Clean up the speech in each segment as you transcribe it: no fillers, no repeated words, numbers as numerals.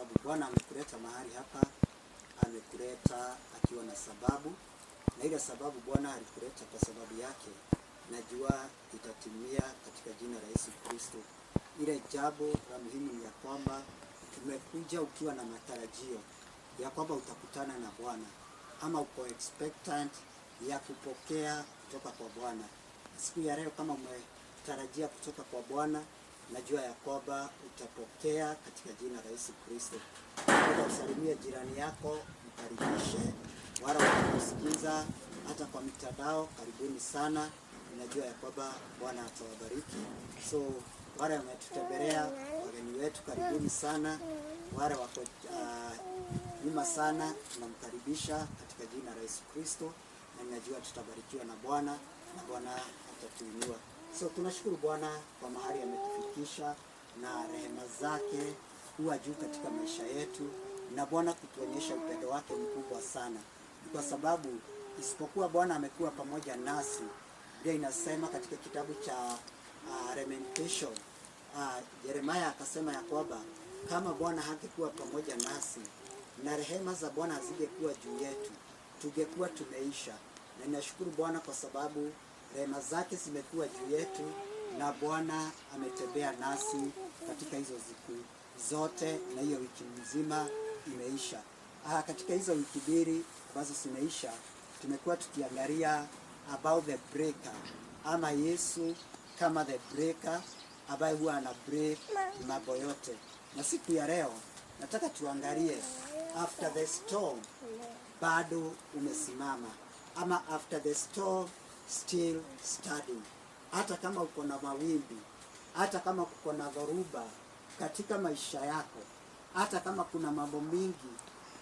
sababu Bwana amekuleta mahali hapa, amekuleta akiwa na sababu, na ile sababu Bwana alikuleta kwa sababu yake, najua itatimia katika jina la Yesu Kristo. Ile jambo la muhimu ni ya kwamba umekuja ukiwa na matarajio ya kwamba utakutana na Bwana, ama uko expectant ya kupokea kutoka kwa Bwana. Siku ya leo kama umetarajia kutoka kwa Bwana, najua ya kwamba utapokea katika jina la Yesu Kristo. Usalimie jirani yako, mkaribishe. Wale wanaosikiza hata kwa mitandao, karibuni sana. Najua ya kwamba Bwana atawabariki. So wale wametutembelea, wageni wetu, karibuni sana. Wale wako nyuma sana, tunamkaribisha katika jina la Yesu Kristo, na ninajua tutabarikiwa na Bwana, na Bwana atatuinua. So tunashukuru Bwana kwa mahali ametufikisha, na rehema zake huwa juu katika maisha yetu, na Bwana kutuonyesha upendo wake mkubwa sana, kwa sababu isipokuwa Bwana amekuwa pamoja nasi. Ndio inasema katika kitabu cha Lamentation, Yeremia akasema ya kwamba kama Bwana hangekuwa pamoja nasi na rehema za Bwana hazingekuwa juu yetu, tungekuwa tumeisha. Na ninashukuru Bwana kwa sababu rehema zake zimekuwa juu yetu, na Bwana ametembea nasi katika hizo siku zote, na hiyo wiki nzima imeisha. Katika hizo wiki mbili ambazo zimeisha, tumekuwa tukiangalia about the breaker, ama Yesu kama the breaker ambaye huwa ana break mambo yote. Na siku ya leo nataka tuangalie after the storm bado umesimama, ama after the storm still standing. Hata kama uko na mawimbi, hata kama uko na dhoruba katika maisha yako, hata kama kuna mambo mingi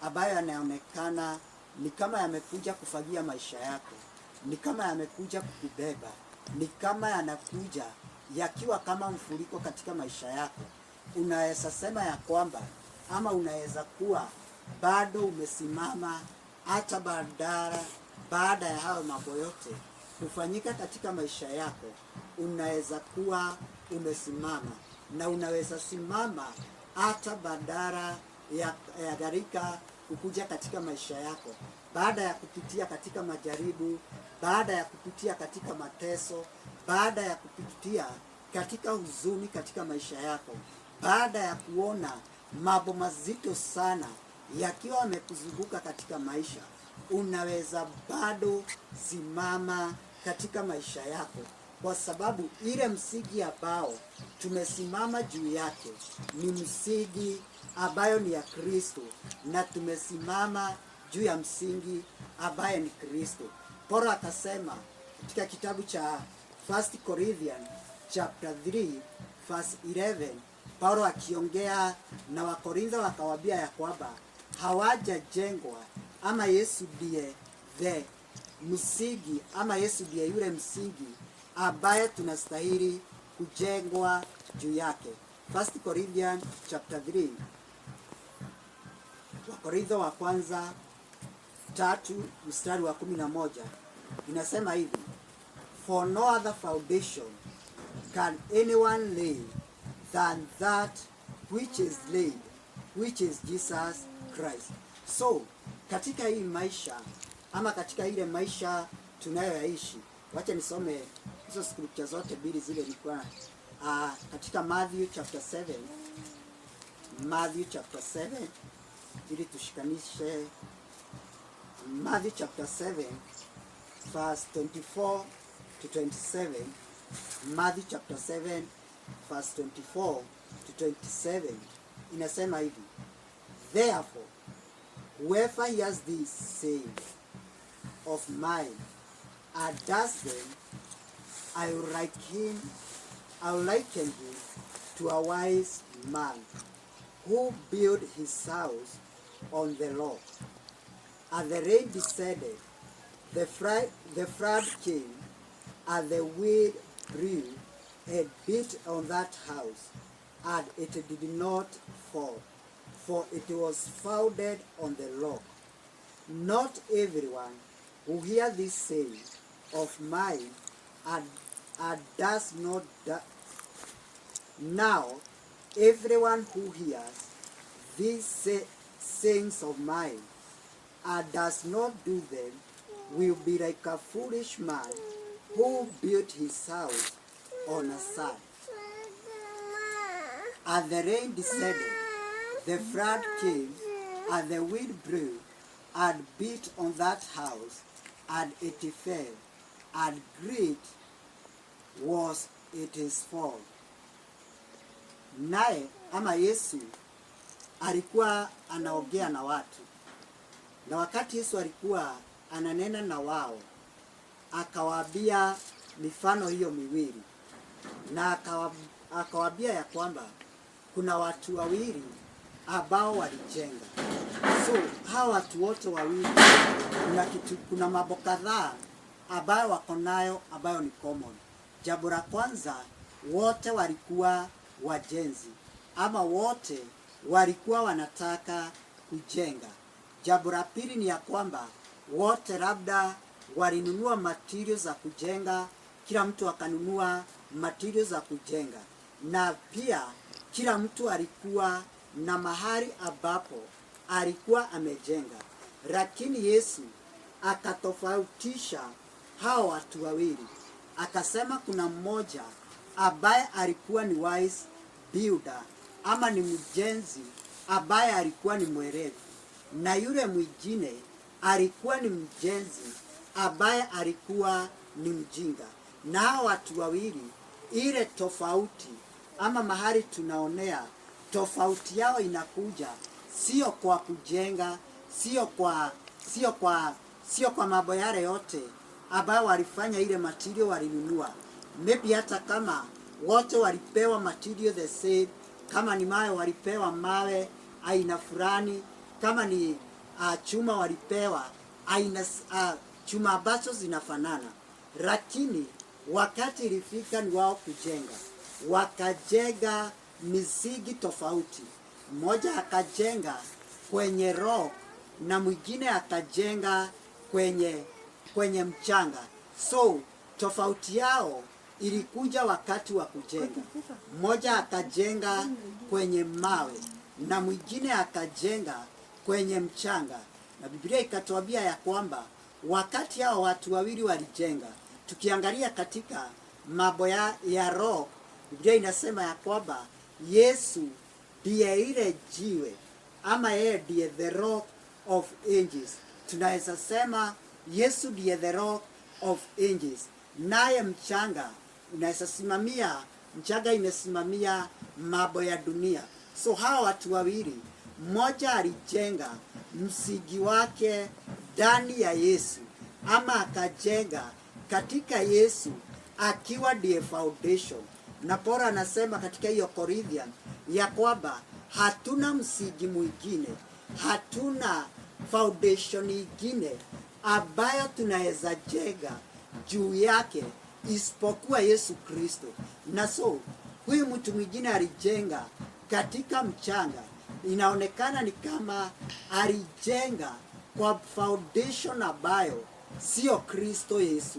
ambayo yanaonekana ni kama yamekuja kufagia maisha yako, ni kama yamekuja kukubeba, ni kama yanakuja yakiwa kama mfuriko katika maisha yako, unaweza sema ya kwamba, ama unaweza kuwa bado umesimama hata baada ya hayo mambo yote kufanyika katika maisha yako. Unaweza kuwa umesimama, na unaweza simama hata badala ya gharika kukuja katika maisha yako, baada ya kupitia katika majaribu, baada ya kupitia katika mateso, baada ya kupitia katika huzuni katika maisha yako, baada ya kuona mambo mazito sana yakiwa yamekuzunguka katika maisha, unaweza bado simama katika maisha yako, kwa sababu ile msingi ambao tumesimama juu yake ni msingi ambayo ni ya Kristo, na tumesimama juu ya msingi ambaye ni Kristo. Paulo akasema katika kitabu cha 1 Corinthians chapter 3 verse 11, Paulo akiongea na Wakorintho akawaambia ya kwamba hawajajengwa, ama Yesu ndiye the msingi, ama Yesu ndiye yule msingi ambaye tunastahili kujengwa juu yake. 1 Corinthians chapter 3, Wakorintho wa kwanza 3 mstari wa 11 inasema hivi: For no other foundation can anyone lay than that which is laid, which is Jesus Christ. So katika hii maisha, ama katika ile maisha tunayoishi, wacha nisome hizo scripture zote mbili zile nilikuwa katika Matthew chapter 7, ili tushikanishe. Matthew chapter 7 verse 24 to 27. Matthew chapter 7 verse 24 to 27 inasema hivi: Therefore whoever hears this saying of mine and does them, I will liken him to a wise man who built his house on the rock. And the rain descended, the flood came, and the wind blew and beat on that house, and it did not fall, for it was founded on the rock. Not everyone who hears this saying of mine and does not Now everyone who hears these sayings of mine, and does not do them, will be like a foolish man who built his house on a sand. And the rain descended, the flood came, and the wind blew, and beat on that house, and it fell, and great was its fall. Naye ama Yesu alikuwa anaongea na watu, na wakati Yesu alikuwa ananena na wao, akawaambia mifano hiyo miwili, na akawaambia ya kwamba kuna watu wawili ambao walijenga. So hawa watu wote wawili kuna mambo kadhaa ambayo wako nayo ambayo ni common. Jambo la kwanza, wote walikuwa wajenzi, ama wote walikuwa wanataka kujenga. Jambo la pili ni ya kwamba wote labda walinunua materials za kujenga, kila mtu akanunua materials za kujenga, na pia kila mtu alikuwa na mahali ambapo alikuwa amejenga. Lakini Yesu akatofautisha hao watu wawili, akasema kuna mmoja ambaye alikuwa ni wise builder, ama ni mjenzi ambaye alikuwa ni mwerevu, na yule mwingine alikuwa ni mjenzi ambaye alikuwa ni mjinga. Na hao watu wawili, ile tofauti ama mahali tunaonea tofauti yao inakuja sio kwa kujenga, sio kwa mambo yale yote ambayo walifanya, ile material walinunua. Maybe hata kama wote walipewa material the same, kama ni mawe walipewa mawe aina fulani, kama ni chuma walipewa aina chuma ambazo zinafanana, lakini wakati ilifika ni wao kujenga, wakajenga misingi tofauti. Mmoja akajenga kwenye rock na mwingine akajenga kwenye mchanga. So tofauti yao ilikuja wakati wa kujenga. Mmoja akajenga kwenye mawe na mwingine akajenga kwenye mchanga. Na Biblia ikatuambia ya kwamba wakati hao watu wawili walijenga, tukiangalia katika mambo ya roho, Biblia inasema ya kwamba Yesu ndiye ile jiwe, ama yeye ndiye the rock of ages. Tunaweza sema Yesu ndiye the rock of ages, naye mchanga unaweza simamia, mchanga imesimamia mambo ya dunia. So hawa watu wawili, mmoja alijenga msingi wake ndani ya Yesu, ama akajenga katika Yesu akiwa ndiye foundation. Na Paulo anasema katika hiyo Corinthian ya kwamba hatuna msingi mwingine, hatuna foundation nyingine ambayo tunaweza jenga juu yake isipokuwa Yesu Kristo. Na so huyu mtu mwingine alijenga katika mchanga, inaonekana ni kama alijenga kwa foundation ambayo sio Kristo Yesu.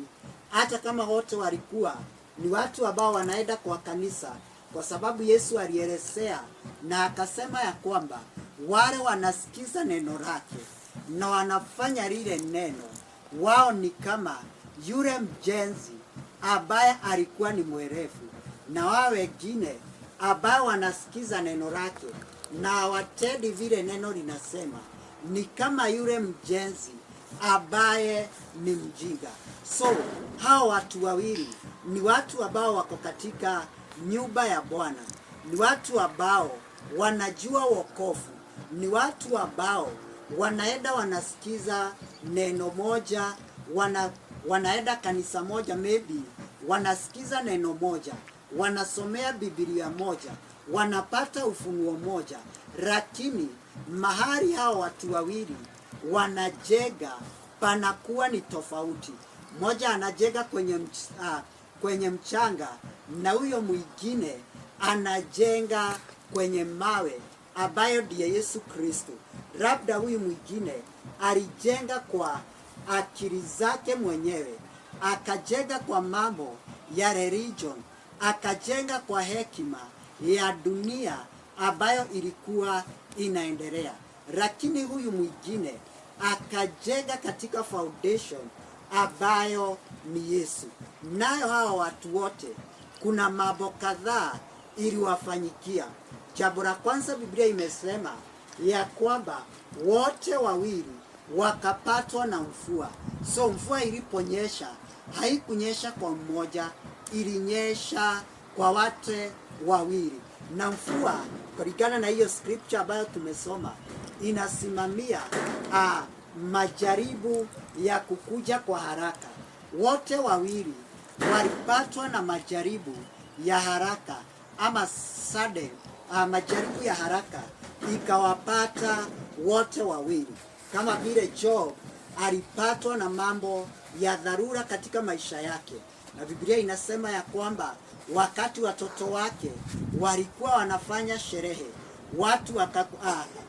Hata kama wote walikuwa ni watu ambao wanaenda kwa kanisa, kwa sababu Yesu alielezea na akasema ya kwamba wale wanasikiza neno lake na wanafanya lile neno, wao ni kama yule mjenzi ambaye alikuwa ni mwerevu, na wao wengine ambao wanasikiza neno lake na watendi vile neno linasema, ni kama yule mjenzi ambaye ni mjinga. So hao watu wawili ni watu ambao wako katika nyumba ya Bwana, ni watu ambao wanajua wokovu, ni watu ambao wanaenda wanasikiza neno moja, wanaenda kanisa moja, maybe wanasikiza neno moja, wanasomea Biblia moja, wanapata ufunuo moja, lakini mahali hao watu wawili wanajenga panakuwa ni tofauti. Mmoja anajenga kwenye mchanga na huyo mwingine anajenga kwenye mawe ambayo ndiye Yesu Kristo. Labda huyu mwingine alijenga kwa akili zake mwenyewe, akajenga kwa mambo ya religion, akajenga kwa hekima ya dunia, ambayo ilikuwa inaendelea, lakini huyu mwingine akajenga katika foundation ambayo ni Yesu. Nayo hawa watu wote kuna mambo kadhaa iliwafanyikia. Jambo la kwanza, Biblia imesema ya kwamba wote wawili wakapatwa na mvua. So mvua iliponyesha, haikunyesha kwa mmoja, ilinyesha kwa wote wawili. Na mvua kulingana na hiyo scripture ambayo tumesoma inasimamia majaribu ya kukuja kwa haraka. Wote wawili walipatwa na majaribu ya haraka ama sudden, majaribu ya haraka ikawapata wote wawili. Kama vile Job alipatwa na mambo ya dharura katika maisha yake, na Biblia inasema ya kwamba wakati watoto wake walikuwa wanafanya sherehe, watu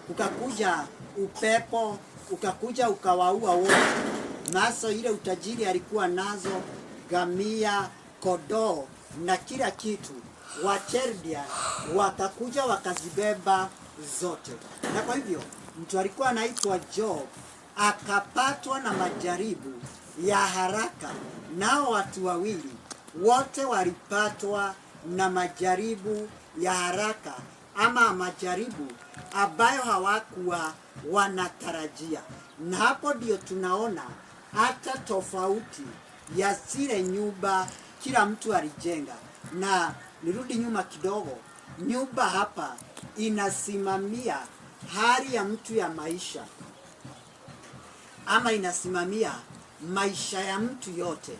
ukakuja upepo ukakuja ukawaua wote. Naso ile utajiri alikuwa nazo, gamia, kodoo na kila kitu, Wacherdia wakakuja wakazibeba zote. Na kwa hivyo mtu alikuwa anaitwa Job akapatwa na majaribu ya haraka. Nao watu wawili wote walipatwa na majaribu ya haraka ama majaribu ambayo hawakuwa wanatarajia. Na hapo ndio tunaona hata tofauti ya zile nyumba kila mtu alijenga. Na nirudi nyuma kidogo, nyumba hapa inasimamia hali ya mtu ya maisha, ama inasimamia maisha ya mtu yote,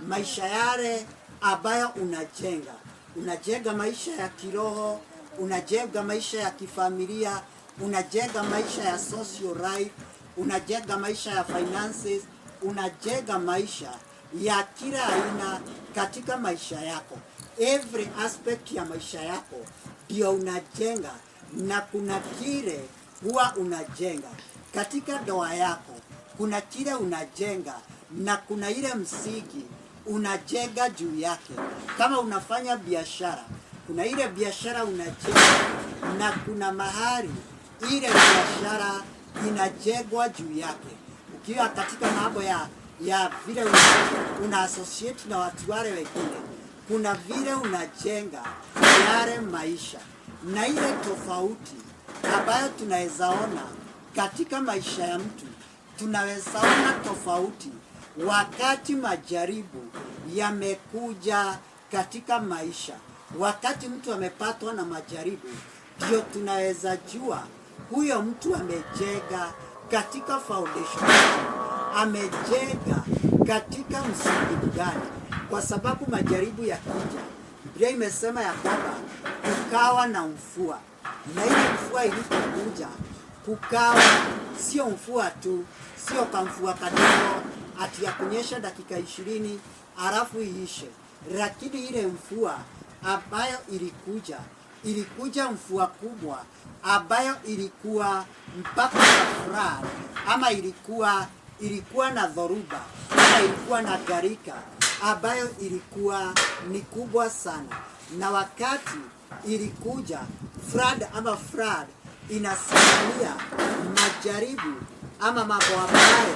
maisha yale ambayo unajenga. Unajenga maisha ya kiroho, unajenga maisha ya kifamilia, unajenga maisha ya social life, unajenga maisha ya finances, unajenga maisha ya kila aina katika maisha yako. Every aspect ya maisha yako ndio unajenga, na kuna kile huwa unajenga katika ndoa yako. Kuna kile unajenga na kuna ile msingi unajenga juu yake. Kama unafanya biashara, kuna ile biashara unajenga na kuna mahali ile biashara inajengwa juu yake. Ukiwa katika mambo ya vile una associate na watu wale wengine, kuna vile unajenga yale maisha. Na ile tofauti ambayo tunaweza ona katika maisha ya mtu, tunaweza ona tofauti wakati majaribu yamekuja katika maisha. Wakati mtu amepatwa na majaribu, ndio tunaweza jua huyo mtu amejenga katika foundation, amejenga katika msingi gani. Kwa sababu majaribu yakija, Biblia imesema ya kwamba kukawa na mvua. Na ile mvua ilipokuja, kukawa sio mvua tu, sio kamvua kadogo ati ya kunyesha dakika 20 alafu iishe. Lakini ile mvua ambayo ilikuja mvua kubwa ambayo ilikuwa mpaka na flood, ama ilikuwa na dhoruba, ama ilikuwa na gharika ambayo ilikuwa ni kubwa sana. Na wakati ilikuja flood inasimamia majaribu ama mambo ambayo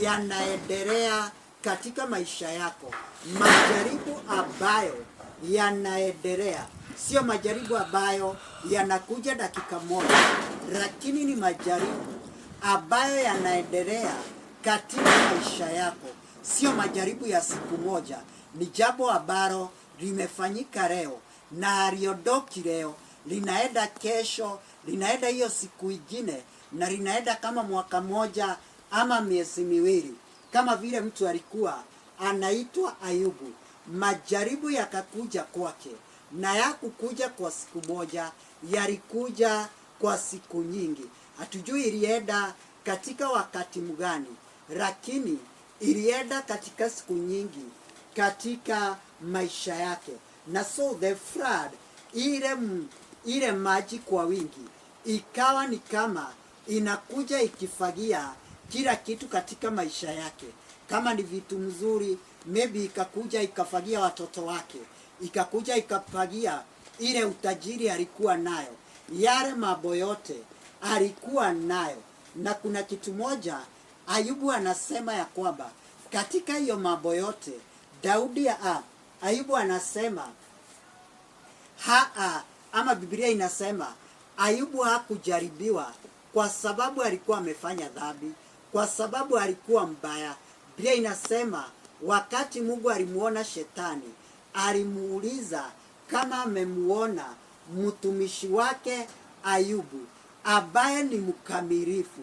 yanaendelea katika maisha yako. Majaribu ambayo yanaendelea, sio majaribu ambayo yanakuja dakika moja, lakini ni majaribu ambayo yanaendelea katika maisha yako. Sio majaribu ya siku moja, ni jambo ambalo limefanyika leo na haliondoki leo, linaenda kesho, linaenda hiyo siku ingine, na linaenda kama mwaka moja ama miezi miwili. Kama vile mtu alikuwa anaitwa Ayubu, majaribu yakakuja kwake, na yakukuja kwa siku moja, yalikuja kwa siku nyingi. Hatujui ilienda katika wakati mgani, lakini ilienda katika siku nyingi katika maisha yake. Na so the flood, ile maji kwa wingi ikawa ni kama inakuja ikifagia kila kitu katika maisha yake. Kama ni vitu mzuri, maybe ikakuja ikafagia watoto wake, ikakuja ikafagia ile utajiri alikuwa nayo, yale mambo yote alikuwa nayo. Na kuna kitu moja Ayubu anasema ya kwamba katika hiyo mambo yote Ayubu anasema ama Biblia inasema Ayubu hakujaribiwa kwa sababu alikuwa amefanya dhambi, kwa sababu alikuwa mbaya. Biblia inasema wakati Mungu alimuona Shetani, alimuuliza kama amemuona mtumishi wake Ayubu ambaye ni mkamilifu,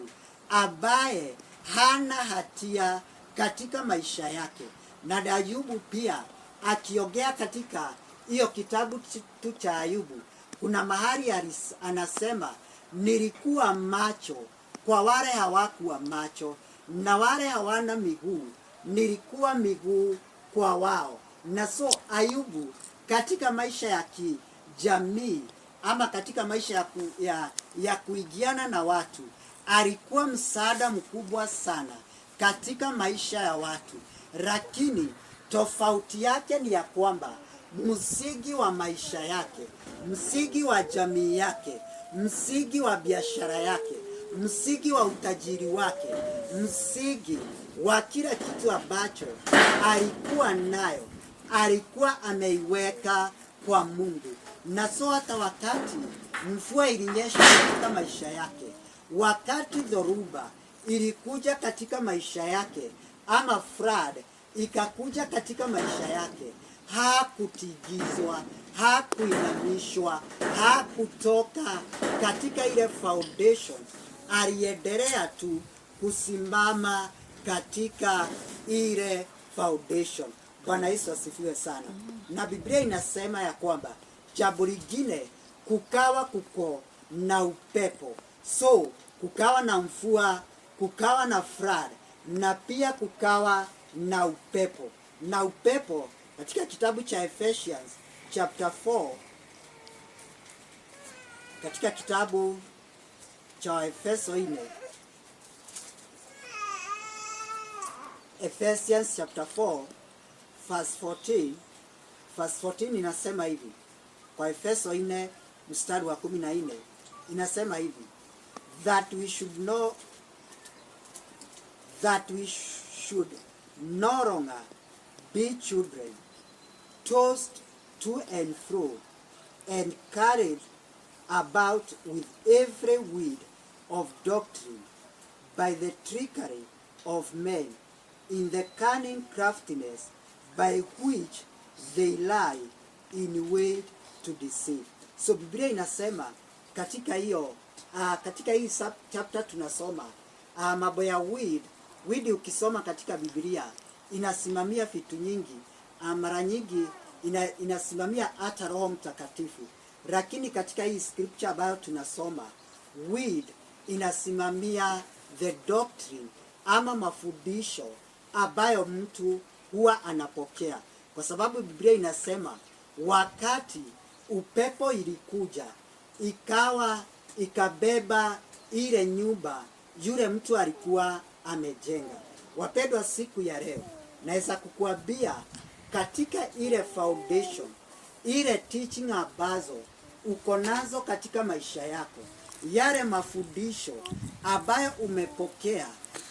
ambaye hana hatia katika maisha yake. Na Ayubu pia akiongea katika hiyo kitabu tu cha Ayubu, kuna mahali anasema nilikuwa macho kwa wale hawakuwa macho, na wale hawana miguu nilikuwa miguu kwa wao. Na so Ayubu katika maisha ya kijamii ama katika maisha ya kuigiana na watu alikuwa msaada mkubwa sana katika maisha ya watu. Lakini tofauti yake ni ya kwamba msingi wa maisha yake, msingi wa jamii yake, msingi wa biashara yake, msingi wa utajiri wake, msingi wa kila kitu ambacho alikuwa nayo alikuwa ameiweka kwa Mungu. Na so hata wakati mvua ilinyesha katika maisha yake, wakati dhoruba ilikuja katika maisha yake, ama flood ikakuja katika maisha yake, hakutigizwa, hakuinamishwa, hakutoka katika ile foundation. Aliendelea tu kusimama katika ile foundation. Bwana Yesu asifiwe sana. Na Biblia inasema ya kwamba jambo lingine, kukawa kuko na upepo. So kukawa na mvua, kukawa na flood, na pia kukawa na upepo. Na upepo katika kitabu cha Ephesians chapter 4, katika kitabu cha Efeso 4, Ephesians chapter 4 verse 14 inasema hivi. Kwa Efeso 4 mstari wa 14 inasema hivi, that we should no longer be children, tossed to and fro and carried about with every wind of doctrine by the trickery of men, in the cunning craftiness by which they lie in wait to deceive. So Biblia inasema katika hiyo katika hii chapter tunasoma mambo ya weed. Ukisoma katika Biblia inasimamia vitu nyingi, mara nyingi inasimamia hata Roho Mtakatifu. Lakini katika hii scripture ambayo tunasoma, weed inasimamia the doctrine ama mafundisho ambayo mtu huwa anapokea. Kwa sababu Biblia inasema wakati upepo ilikuja, ikabeba ile nyumba yule mtu alikuwa amejenga. Wapendwa, siku ya leo naweza kukuambia katika ile foundation, ile teaching ambazo uko nazo katika maisha yako, yale mafundisho ambayo umepokea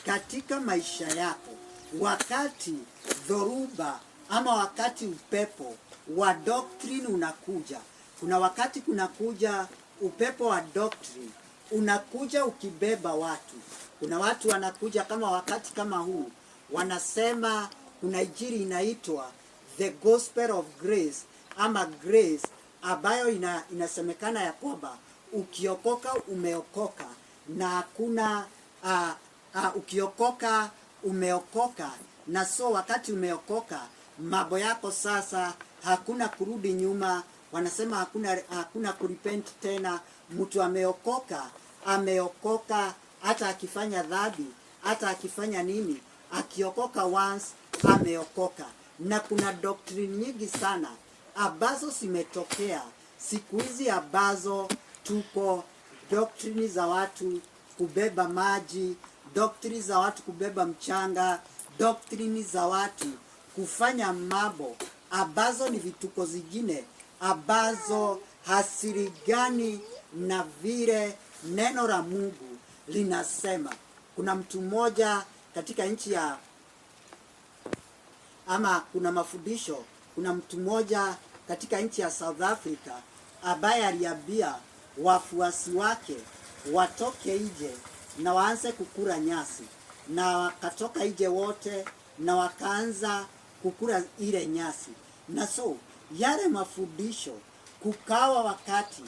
katika maisha yako, wakati dhoruba ama wakati upepo wa doctrine unakuja, kuna wakati kunakuja upepo wa doctrine, unakuja ukibeba watu. Kuna watu wanakuja kama wakati kama huu, wanasema kuna injili inaitwa the gospel of grace ama grace, ambayo inasemekana ya kwamba ukiokoka umeokoka, na hakuna ukiokoka umeokoka. Na so wakati umeokoka, mambo yako sasa hakuna kurudi nyuma. Wanasema hakuna kurepent tena. Mtu ameokoka hata akifanya dhambi, hata akifanya nini, akiokoka once ameokoka. Na kuna doctrine nyingi sana ambazo zimetokea siku hizi, ambazo tuko doctrine za watu kubeba maji, doctrine za watu kubeba mchanga, doctrine za watu kufanya mambo ambazo ni vituko zingine ambazo hasirigani na vile neno la Mungu linasema. Kuna mtu mmoja katika nchi ya kuna mafundisho, kuna mtu mmoja katika nchi ya South Africa ambaye aliambia wafuasi wake watoke nje na waanze kukula nyasi, na wakatoka nje wote na wakaanza kukula ile nyasi. Na so yale mafundisho, kukawa wakati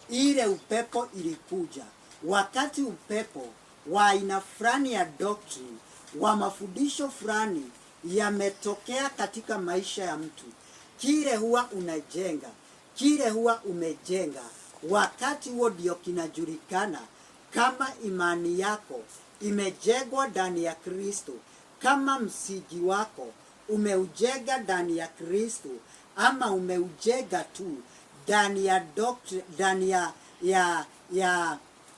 ile upepo ilikuja, wakati upepo wa aina fulani ya doctrine, wa mafundisho fulani yametokea katika maisha ya mtu, kile huwa unajenga, kile huwa umejenga, wakati huo ndio kinajulikana kama imani yako imejengwa ndani ya Kristo, kama msingi wako umeujenga ndani ya Kristo, ama umeujenga tu ndani ya doctrine, ndani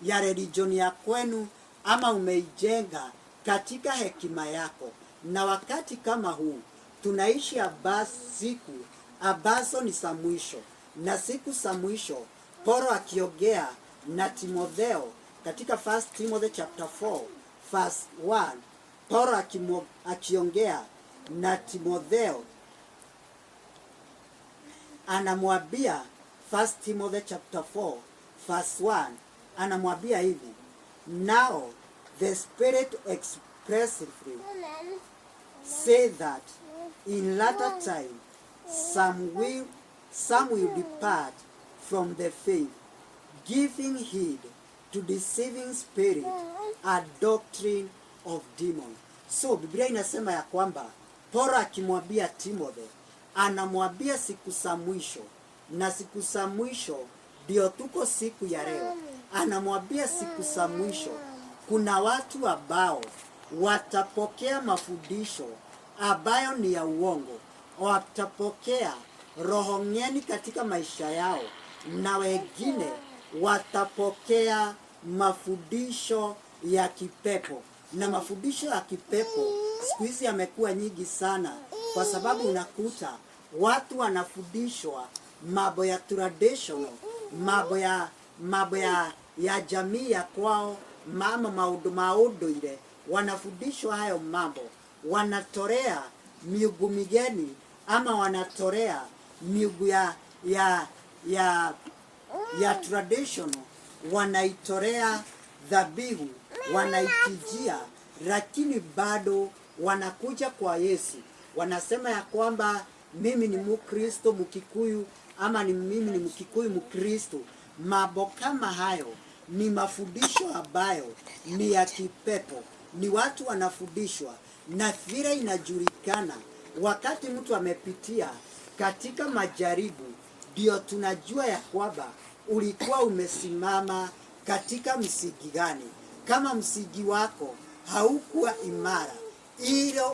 ya religion ya kwenu, ama umeijenga katika hekima yako. Na wakati kama huu tunaishi siku ambazo ni za mwisho, na siku za mwisho Paulo akiongea na Timotheo katika 1 Timothy chapter 4 verse 1, Paulo akiongea na Timotheo anamwambia 1 Timothy chapter 4 verse 1, anamwambia hivi: now the Spirit expressively say that in latter time some will depart from the faith, giving heed to deceiving spirit and doctrine of demons. So Biblia inasema ya kwamba Paulo akimwambia Timothy, anamwambia siku za mwisho, na siku za mwisho ndio tuko siku ya leo. Anamwambia siku za mwisho kuna watu ambao watapokea mafundisho ambayo ni ya uongo, watapokea roho ngeni katika maisha yao, na wengine watapokea mafundisho ya kipepo. Na mafundisho ya kipepo siku hizi yamekuwa nyingi sana, kwa sababu unakuta watu wanafundishwa mambo ya traditional, mambo ya jamii ya kwao, maundo ile, wanafundishwa hayo mambo, wanatorea miungu migeni, ama wanatorea miungu ya traditional, wanaitorea dhabihu, wanaitijia, lakini bado wanakuja kwa Yesu, wanasema ya kwamba mimi ni Mkristo Mkikuyu, ama mimi ni Mkikuyu Mkristo. Mambo kama hayo ni mafundisho ambayo ni ya kipepo, ni watu wanafundishwa, na vile inajulikana wakati mtu amepitia katika majaribu, ndio tunajua ya kwamba ulikuwa umesimama katika msingi gani. Kama msingi wako haukuwa imara, ilo